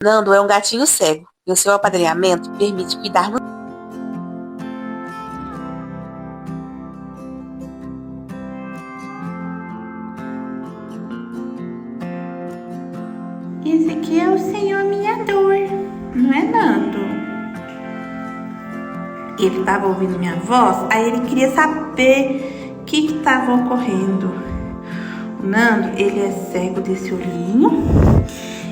Nando é um gatinho cego e o seu apadrinhamento permite cuidar no... Esse aqui é o senhor Miador, não é, Nando? Ele estava ouvindo minha voz, aí ele queria saber o que estava ocorrendo. O Nando, ele é cego desse olhinho.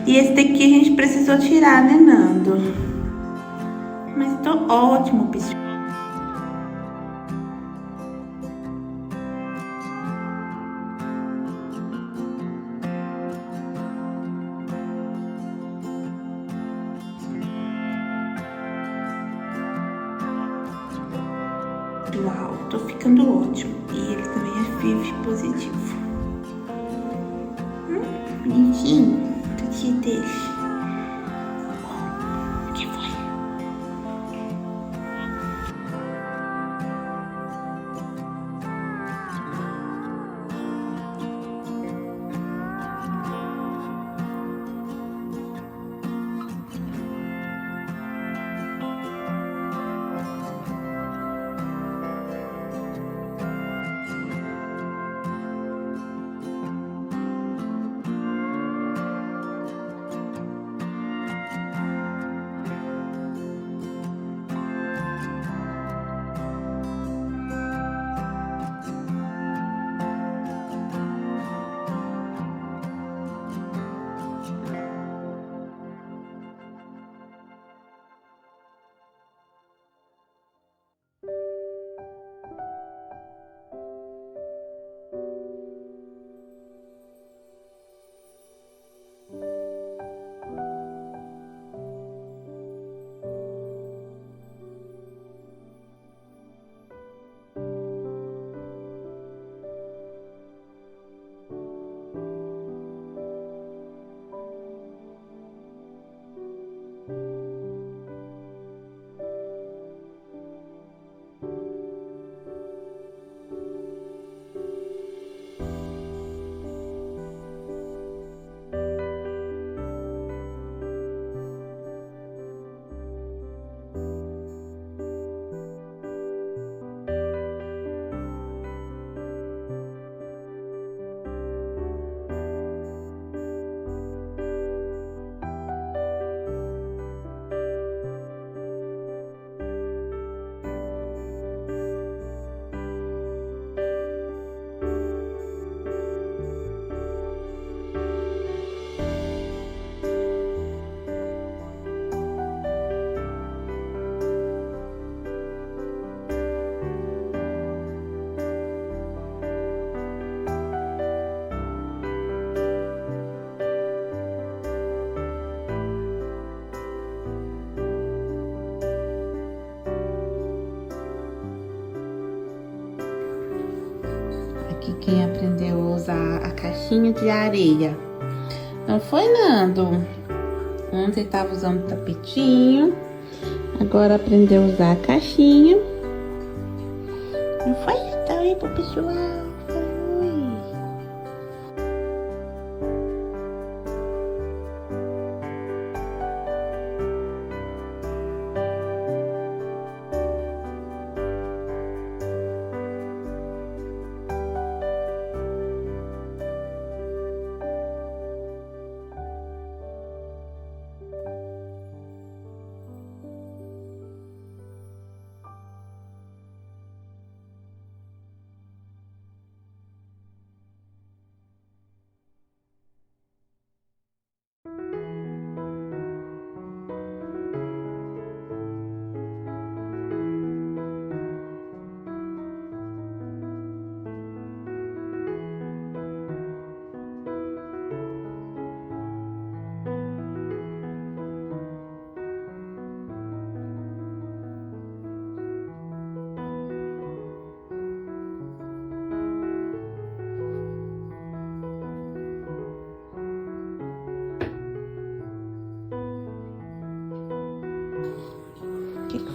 E esse daqui a gente precisou tirar, né, Nando? Mas tô ótimo, pessoal. Uau, tô ficando ótimo. E ele também é FIV positivo. Bonitinho. Tuti dele. O que foi? Aqui quem aprendeu a usar a caixinha de areia. Não foi, Nando? Ontem tava usando o tapetinho. Agora aprendeu a usar a caixinha. Não foi? Tá aí pro pessoal.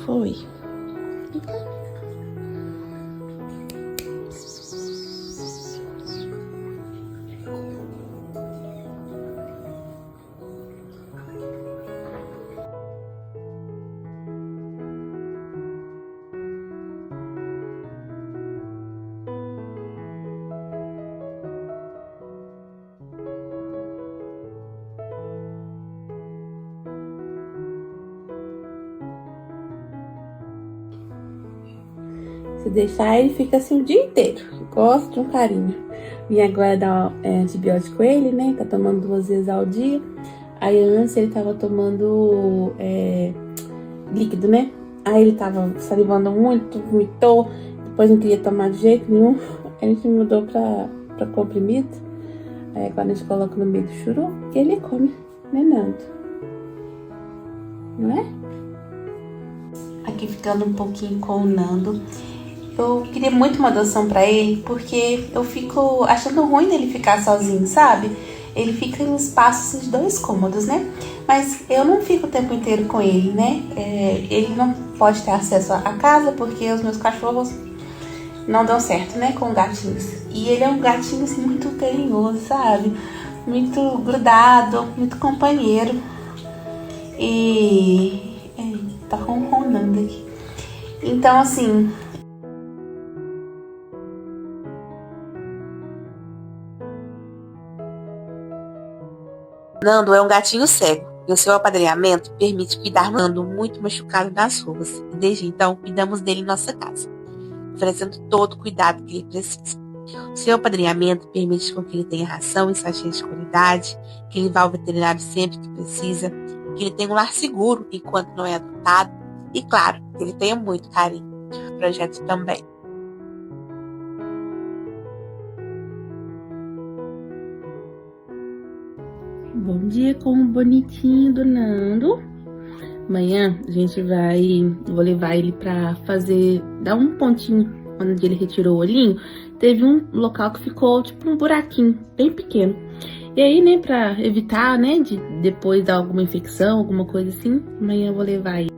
Foi. O que foi? Se deixar, ele fica assim o dia inteiro. Gosta de um carinho. Vim agora dar antibiótico com ele, né? Tá tomando 2 vezes ao dia. Aí antes ele tava tomando líquido, né? Aí ele tava salivando muito, vomitou. Depois não queria tomar de jeito nenhum. A gente mudou pra comprimido. Aí agora a gente coloca no meio do churu e ele come, né, Nando? Não é? Aqui ficando um pouquinho com o Nando. Eu queria muito uma adoção pra ele, porque eu fico achando ruim dele ficar sozinho, sabe? Ele fica em espaços de 2 cômodos, né? Mas eu não fico o tempo inteiro com ele, né? Ele não pode ter acesso à casa, porque os meus cachorros não dão certo, né? Com gatinhos. E ele é um gatinho, assim, muito carinhoso, sabe? Muito grudado, muito companheiro. E... tá ronronando aqui. Então, assim... Nando é um gatinho cego e o seu apadrinhamento permite cuidar do Nando muito machucado nas ruas. E desde então, cuidamos dele em nossa casa, oferecendo todo o cuidado que ele precisa. O seu apadrinhamento permite com que ele tenha ração e sachês de qualidade, que ele vá ao veterinário sempre que precisa, que ele tenha um lar seguro enquanto não é adotado e, claro, que ele tenha muito carinho. Projeto também. Bom dia com o bonitinho do Nando. Amanhã a gente vou levar ele pra dar um pontinho onde ele retirou o olhinho. Teve um local que ficou tipo um buraquinho bem pequeno. E aí, né, pra evitar, né, de depois dar alguma infecção, alguma coisa assim, amanhã eu vou levar ele.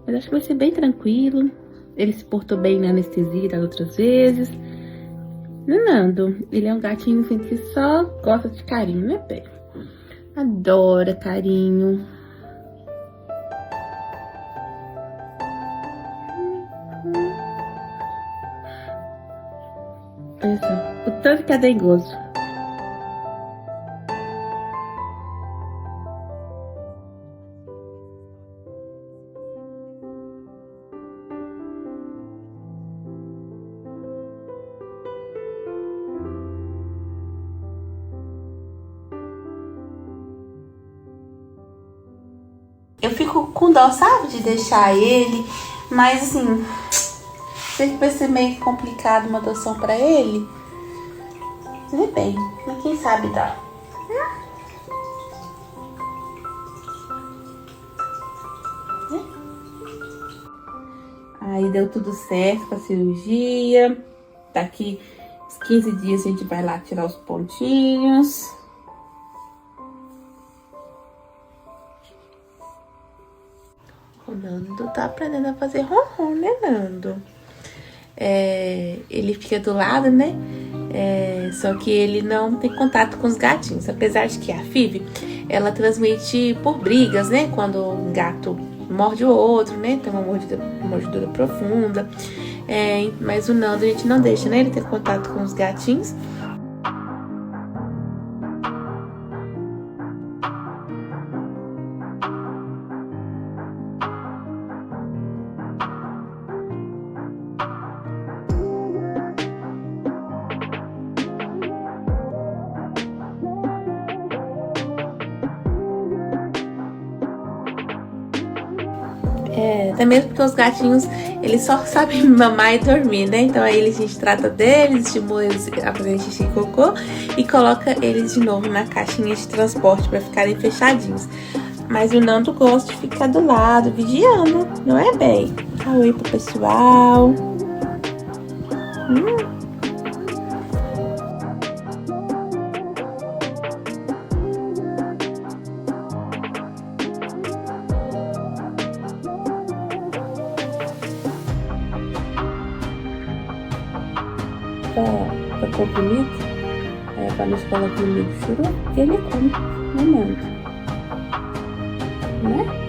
Mas acho que vai ser bem tranquilo. Ele se portou bem na anestesia das outras vezes. Nando, ele é um gatinho assim, que só gosta de carinho, né, Pé? Adora carinho. Olha só, o tanto que é dengoso. Eu fico com dó, sabe, de deixar ele, mas assim, sei que vai ser meio complicado uma adoção pra ele. Mas bem, mas quem sabe dá. Aí deu tudo certo com a cirurgia. Daqui uns 15 dias a gente vai lá tirar os pontinhos. Nando tá aprendendo a fazer ronron, né, Nando? Ele fica do lado, né? Só que ele não tem contato com os gatinhos. Apesar de que a Phoebe, ela transmite por brigas, né? Quando um gato morde o outro, né? Tem uma mordidura profunda. Mas o Nando, a gente não deixa, né? Ele ter contato com os gatinhos. Até mesmo porque os gatinhos, eles só sabem mamar e dormir, né? Então aí a gente trata deles, estimula eles a fazer xixi e cocô e coloca eles de novo na caixinha de transporte para ficarem fechadinhos. Mas o Nando gosta de ficar do lado, vigiando, não é, bem? Dá oi pro pessoal. Pra comprimido, pra não escola comigo churro, ele come, não manda, né?